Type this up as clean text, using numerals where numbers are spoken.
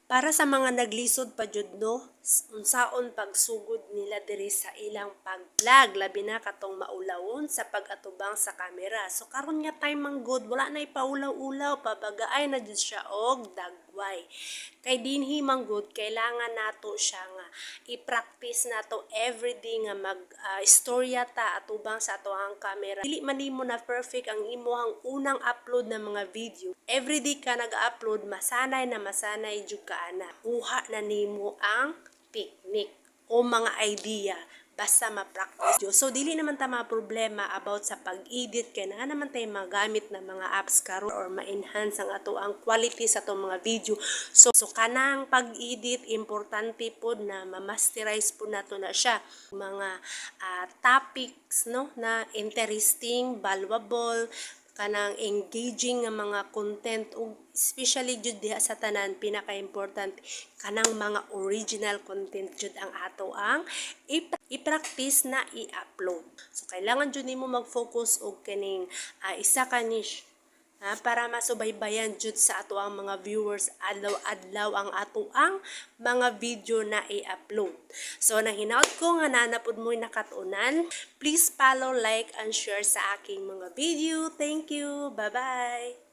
Para sa mga naglisod pa jud no, unsaon pagsugod nila diri sa ilang pag-vlog, labi na katong maulawon sa pag-atubang sa kamera. So karon nga time manggod, wala na ipaulaw-ulaw, pabagaay na jud siya og dagway. Kay dinhi manggod kailangan nato siya nga i-practice nato everyday nga istorya ta atubang sa ato ang kamera. Dili man nimo na perfect ang imong unang upload na mga video. Everyday ka nag-upload, masanay jud ka ana. Kuha na nimo ang technique o mga idea basta ma-practice yo. So dili naman ta mga problema about sa pag-edit kay na naman tay magamit na mga apps karon or ma-enhance ang ato ang quality sa atong mga video. So kanang pag-edit importante pod na ma-masterize po nato na siya. Mga topics no na interesting, valuable, kanang engaging nga mga content ug especially jud diha sa tanan pinaka-importante kanang mga original content jud ang ato ang i-practice na i-upload. So kailangan jud nimo mag-focus og kaning isa ka niche para masubaybayan jud sa ato ang mga viewers adlaw-adlaw ang ato ang mga video na i-upload. So nahinaut ko nga nanapod mo'y nakatunan. Please follow, like, and share sa aking mga video. Thank you. Bye-bye.